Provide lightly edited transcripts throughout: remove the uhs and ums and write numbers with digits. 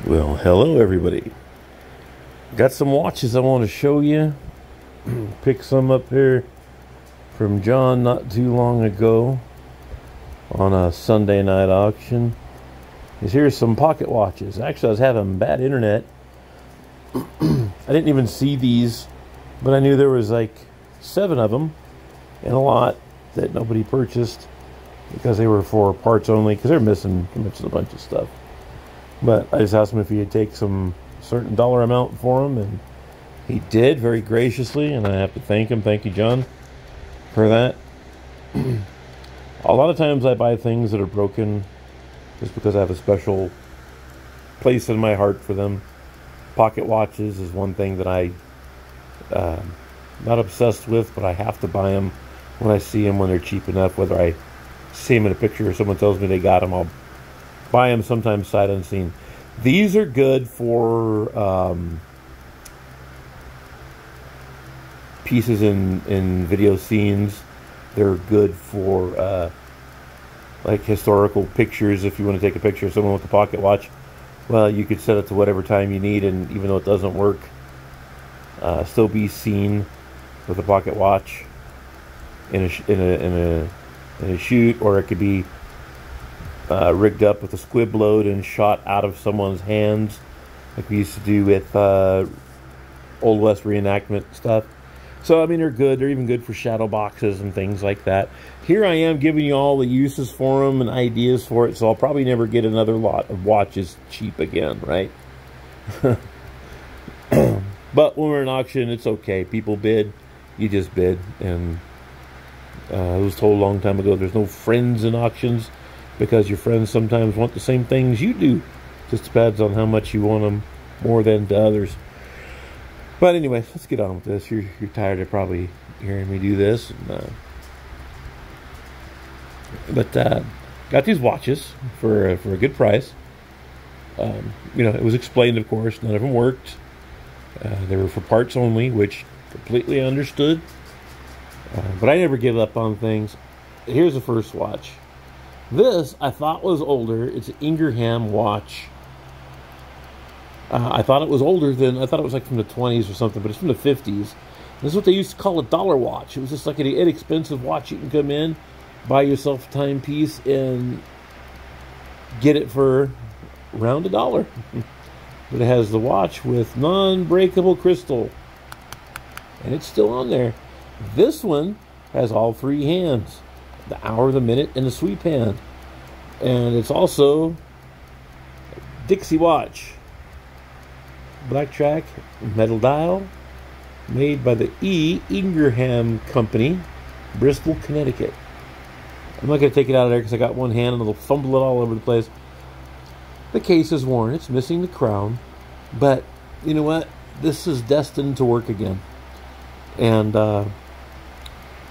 Well, hello everybody. Got some watches I want to show you. Picked some up here from John not too long ago on a Sunday night auction. Here's some pocket watches. Actually, I was having bad internet. I didn't even see these, but I knew there was like 7 of them in a lot that nobody purchased because they were for parts only, because they're missing a bunch of stuff. But I just asked him if he would take some certain dollar amount for them, and he did very graciously, and I have to thank him. Thank you, John, for that. A lot of times I buy things that are broken just because I have a special place in my heart for them. Pocket watches is one thing that I not obsessed with, but I have to buy them when I see them, when they're cheap enough. Whether I see them in a picture or someone tells me they got them, I'll buy them sometimes sight unseen. These are good for pieces in video scenes. They're good for like historical pictures. If you want to take a picture of someone with a pocket watch, well, you could set it to whatever time you need, and even though it doesn't work, still be seen with a pocket watch in a shoot, or it could be rigged up with a squib load and shot out of someone's hands, like we used to do with Old West reenactment stuff. So, I mean, they're good. They're even good for shadow boxes and things like that. Here I am giving you all the uses for them and ideas for it, so I'll probably never get another lot of watches cheap again, right? But when we're in auction, it's okay. People bid. You just bid. And I was told a long time ago, there's no friends in auctions, because your friends sometimes want the same things you do. Just depends on how much you want them more than to others. But anyway, let's get on with this. You're tired of probably hearing me do this. But got these watches for a good price. It was explained, of course. None of them worked. They were for parts only, which completely understood. But I never give up on things. Here's the first watch. This I thought was older. It's an Ingraham watch. I thought it was older than, I thought it was like from the 20s or something, but it's from the 50s. This is what they used to call a dollar watch. It was just like an inexpensive watch. You can come in, buy yourself a timepiece, and get it for around $1. But it has the watch with non-breakable crystal, and it's still on there. This one has all 3 hands: the hour, the minute, and the sweep hand. And it's also Dixie watch. Black track, metal dial, made by the E. Ingraham Company, Bristol, Connecticut. I'm not going to take it out of there because I got one hand and it'll fumble it all over the place. The case is worn. It's missing the crown. But you know what? This is destined to work again. And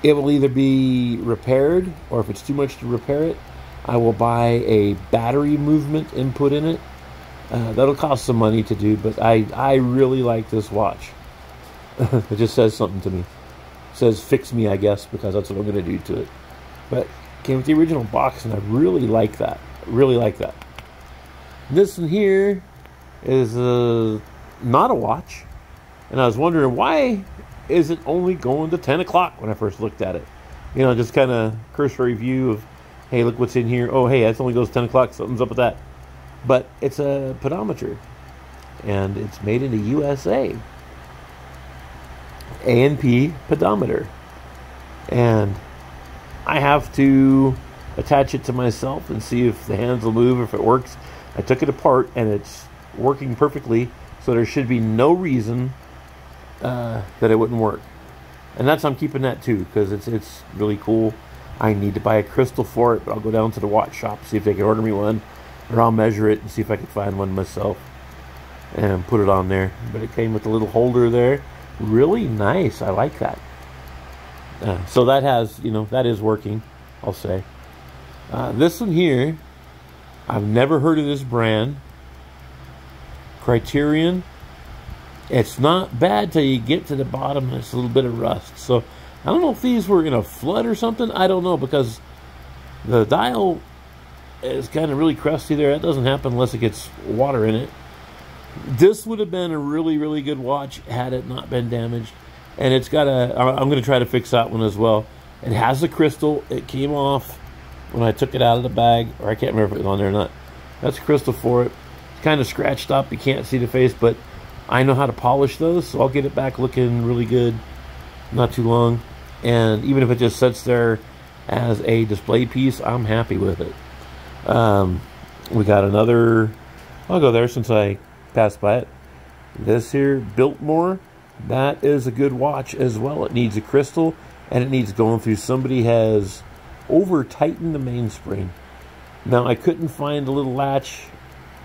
it will either be repaired, or if it's too much to repair it, I will buy a battery movement and put in it. That'll cost some money to do, but I really like this watch. It just says something to me. It says fix me, I guess, because that's what I'm going to do to it. But it came with the original box, and I really like that. Really like that. This one here is not a watch, and I was wondering, why is it only going to 10 o'clock when I first looked at it? Just kind of cursory view of, hey, look what's in here. Oh, hey, that only goes 10 o'clock. Something's up with that. But it's a pedometer, and it's made in the USA. A&P pedometer. And I have to attach it to myself and see if the hands will move, if it works. I took it apart, and it's working perfectly, so there should be no reason that it wouldn't work. And I'm keeping that too, because it's really cool. I need to buy a crystal for it, but I'll go down to the watch shop, see if they can order me one. Or I'll measure it and see if I can find one myself and put it on there. But it came with a little holder there. Really nice. I like that. So that has, that is working, I'll say. This one here, I've never heard of this brand. Criterion. It's not bad till you get to the bottom and it's a little bit of rust. So I don't know if these were in a flood or something. I don't know, because the dial is kind of really crusty there. That doesn't happen unless it gets water in it. This would have been a really, really good watch had it not been damaged. And it's got a, I'm going to try to fix that one as well. It has a crystal. It came off when I took it out of the bag, or I can't remember if it was on there or not. That's a crystal for it. It's kind of scratched up. You can't see the face, but I know how to polish those, so I'll get it back looking really good not too long. And even if it just sits there as a display piece, I'm happy with it. We got another, I'll go there since I passed by it. This here, Biltmore, that is a good watch as well. It needs a crystal, and it needs going through. Somebody has over-tightened the mainspring. Now, I couldn't find the little latch,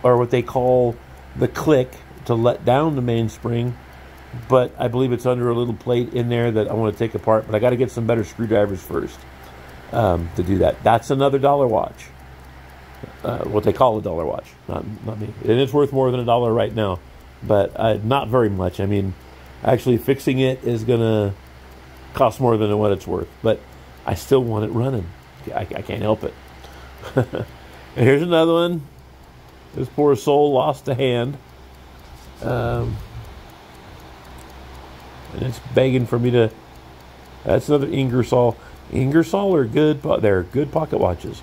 or what they call the click, to let down the mainspring, but I believe it's under a little plate in there that I want to take apart, but I got to get some better screwdrivers first to do that. That's another dollar watch. What they call a dollar watch, not me. And it's worth more than $1 right now, but not very much. I mean, actually fixing it is going to cost more than what it's worth, but I still want it running. I can't help it. And here's another one. This poor soul lost a hand. And it's begging for me to. That's another Ingersoll. Ingersoll are good, but they're good pocket watches.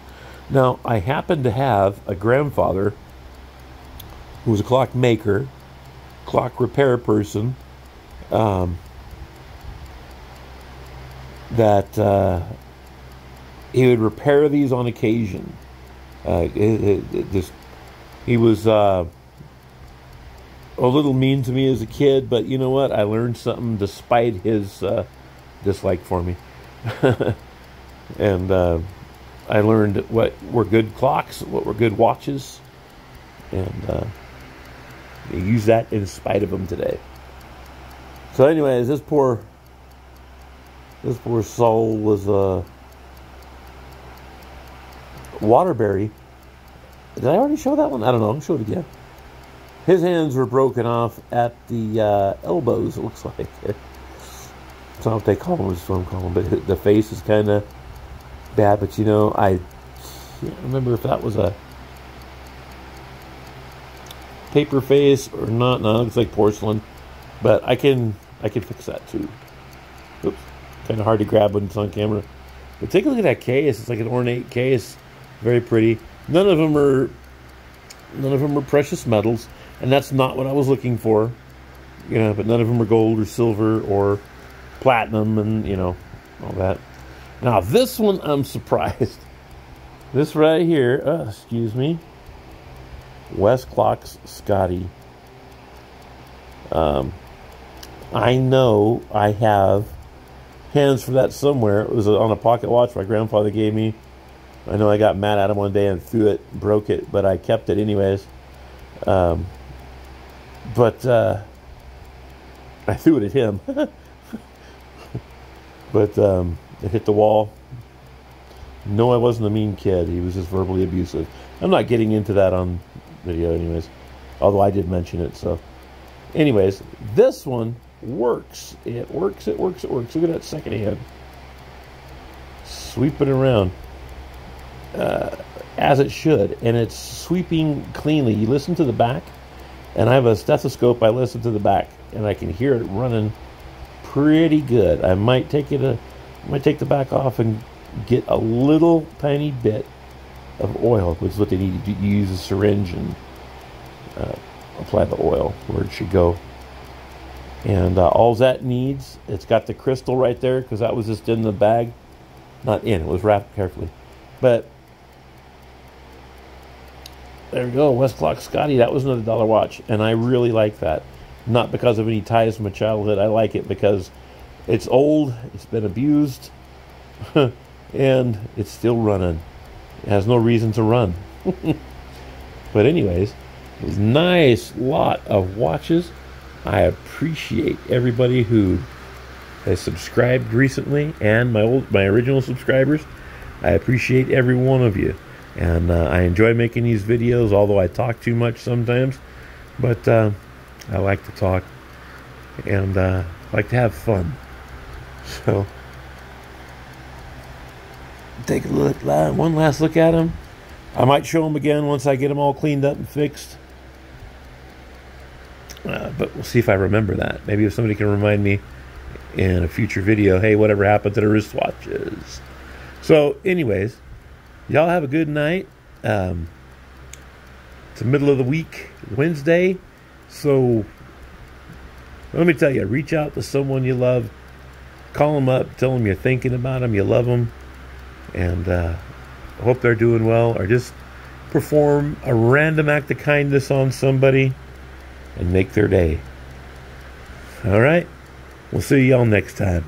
Now, I happen to have a grandfather who was a clock maker, clock repair person, that he would repair these on occasion. He was a little mean to me as a kid, but you know what? I learned something despite his dislike for me. And I learned what were good clocks, what were good watches, and I use that in spite of them today. So anyways, this poor soul was Waterbury. Did I already show that one? I don't know. I'll show it again. His hands were broken off at the elbows, it looks like. It's not what they call them, it's what I'm calling them, but the face is kind of bad. But you know, I can't remember if that was a paper face or not. No, it looks like porcelain, but I can fix that too. Oops, kind of hard to grab when it's on camera. But take a look at that case. It's like an ornate case, very pretty. None of them are precious metals, and that's not what I was looking for. You know, but none of them are gold or silver or platinum, and you know, all that. Now this one, I'm surprised. This right here, excuse me, Westclox Scotty. I know I have hands for that somewhere. It was on a pocket watch my grandfather gave me. I know I got mad at him one day and threw it, broke it, but I kept it anyways. But I threw it at him. But it hit the wall. No, I wasn't a mean kid. He was just verbally abusive. I'm not getting into that on video anyways, although I did mention it. So anyways, this one works. It works. Look at that second hand. Sweep it around. As it should, and it's sweeping cleanly. You listen to the back, and I have a stethoscope. I listen to the back, and I can hear it running pretty good. I might take the back off and get a little tiny bit of oil, which is what they need to do. You use a syringe and apply the oil where it should go. And all that needs, it's got the crystal right there because that was just in the bag, not in. It was wrapped carefully, but. There we go, Westclox Scotty. That was another $1 watch, and I really like that. Not because of any ties to my childhood. I like it because it's old, it's been abused, and it's still running. It has no reason to run. But anyways, it's a nice lot of watches. I appreciate everybody who has subscribed recently, and my original subscribers. I appreciate every one of you. And I enjoy making these videos, although I talk too much sometimes. But I like to talk, and like to have fun. So, take a look, one last look at them. I might show them again once I get them all cleaned up and fixed. But we'll see if I remember that. Maybe if somebody can remind me in a future video, hey, whatever happened to the wristwatches? So, anyways, y'all have a good night. It's the middle of the week, Wednesday. So, let me tell you, reach out to someone you love. Call them up. Tell them you're thinking about them. You love them. And hope they're doing well. Or just perform a random act of kindness on somebody and make their day. All right? We'll see y'all next time.